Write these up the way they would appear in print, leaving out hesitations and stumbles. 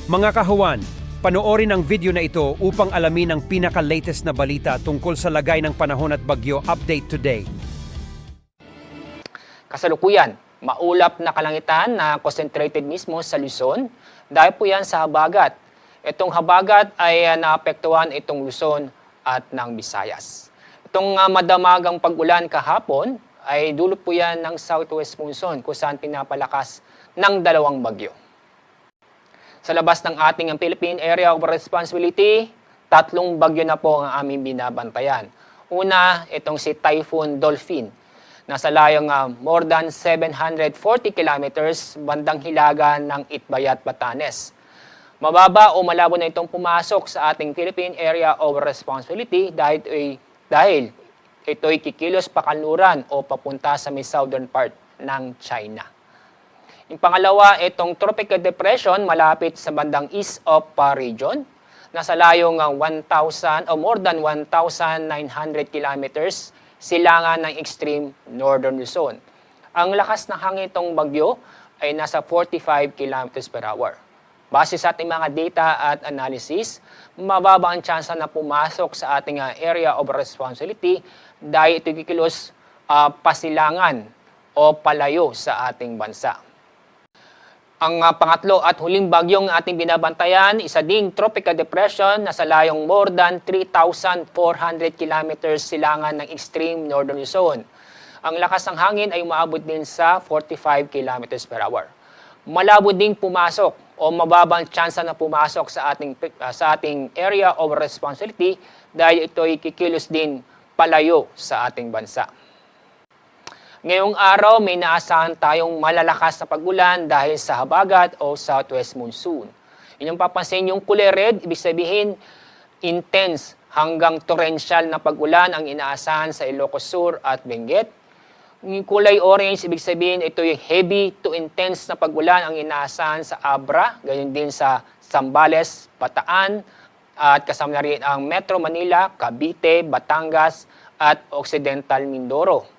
Mga kahuwan, panoorin ang video na ito upang alamin ang pinaka-latest na balita tungkol sa lagay ng panahon at bagyo update today. Kasalukuyan, maulap na kalangitan na concentrated mismo sa Luzon dahil po yan sa habagat. Itong habagat ay naapektuhan itong Luzon at ng Visayas. Itong madamagang pag-ulan kahapon ay dulot po yan ng southwest monsoon kung saan pinapalakas ng dalawang bagyo. Sa labas ng ating Philippine Area of Responsibility, 3 bagyo na po ang aming binabantayan. Una, itong si Typhoon Dolphin. Nasa layong more than 740 kilometers bandang hilaga ng Itbayat, Batanes. Mababa o malabo na itong pumasok sa ating Philippine Area of Responsibility dahil ito'y kikilos pakanluran o papunta sa may southern part ng China. Yung pangalawa, itong tropical depression malapit sa bandang east of region. Nasa layong 1,000 o more than 1,900 kilometers silangan ng extreme northern Luzon. Ang lakas ng hangin itong bagyo ay nasa 45 kilometers per hour. Base sa ating mga data at analysis, mababa ang tsansa na pumasok sa ating area of responsibility dahil ito kikilos pasilangan o palayo sa ating bansa. Ang pangatlo at huling bagyong ating binabantayan, isa ding tropical depression na sa layong more than 3,400 kilometers silangan ng extreme northern Luzon. Ang lakas ng hangin ay umaabot din sa 45 kilometers per hour. Malabo ding pumasok o mababang tsansa na pumasok sa ating area of responsibility dahil ito ay kikilos din palayo sa ating bansa. Ngayong araw, may naasahan tayong malalakas na pag-ulan dahil sa habagat o southwest monsoon. Inyong papansin yung kulay red, ibig sabihin intense hanggang torrential na pag-ulan ang inaasahan sa Ilocos Sur at Benguet. Yung kulay orange, ibig sabihin ito yung heavy to intense na pag-ulan ang inaasahan sa Abra, gayon din sa Zambales, Bataan, at kasama na rin ang Metro Manila, Cavite, Batangas, at Occidental Mindoro.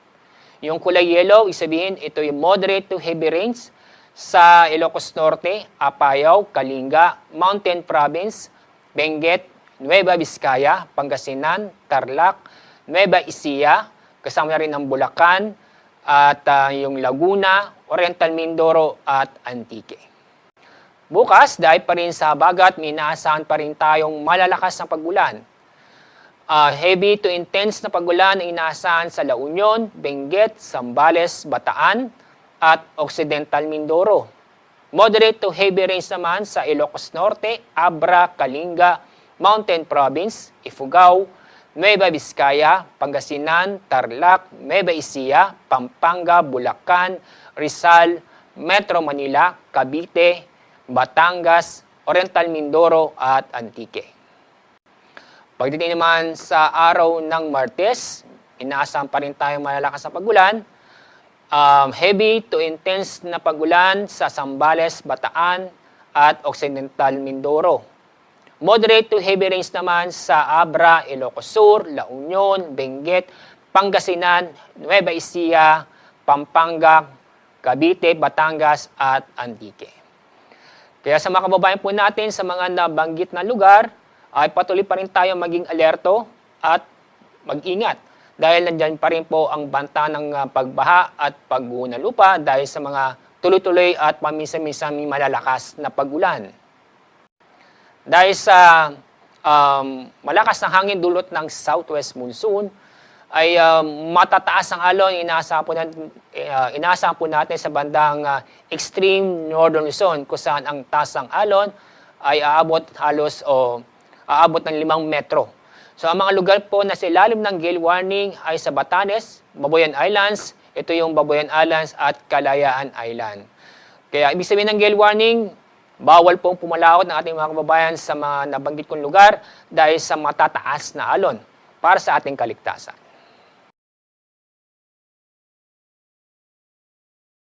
Yung kulay yellow, isabihin, ito yung moderate to heavy rains sa Ilocos Norte, Apayao, Kalinga, Mountain Province, Benguet, Nueva Vizcaya, Pangasinan, Tarlac, Nueva Ecija, kasama na rin ang Bulacan, at yung Laguna, Oriental Mindoro, at Antique. Bukas, dahil pa rin sa habagat, may inaasahan pa rin tayong malalakas na pag-ulan. Heavy to intense na pag-ulan ay inaasahan sa La Union, Benguet, Zambales, Bataan, at Occidental Mindoro. Moderate to heavy rains naman sa Ilocos Norte, Abra, Kalinga, Mountain Province, Ifugao, Nueva Vizcaya, Pangasinan, Tarlac, Nueva Ecija, Pampanga, Bulacan, Rizal, Metro Manila, Cavite, Batangas, Oriental Mindoro, at Antique. Pagdating naman sa araw ng Martes, inaasahan pa rin tayong malalakas na pag-ulan. Heavy to intense na pag-ulan sa Zambales, Bataan, at Occidental Mindoro. Moderate to heavy rains naman sa Abra, Ilocos Sur, La Union, Benguet, Pangasinan, Nueva Ecija, Pampanga, Cavite, Batangas, at Antique. Kaya sa mga kababayan po natin sa mga nabanggit na lugar, ay patuloy pa rin tayo maging alerto at mag-ingat dahil nandyan pa rin po ang banta ng pagbaha at pagguho ng lupa dahil sa mga tuloy-tuloy at paminsan-minsan malalakas na pag-ulan. Dahil sa malakas na hangin dulot ng southwest monsoon, ay matataas ang alon inaasahan po natin sa bandang extreme northern Luzon kung saan ang taas ng alon ay aabot ng 5 metro. So ang mga lugar po na sa ilalim ng gale warning ay sa Batanes, Babuyan Islands, ito yung Babuyan Islands at Kalayaan Island. Kaya ibig sabihin ng gale warning, bawal pong pumalakot ng ating mga kababayan sa mga nabanggit kong lugar dahil sa matataas na alon para sa ating kaligtasan.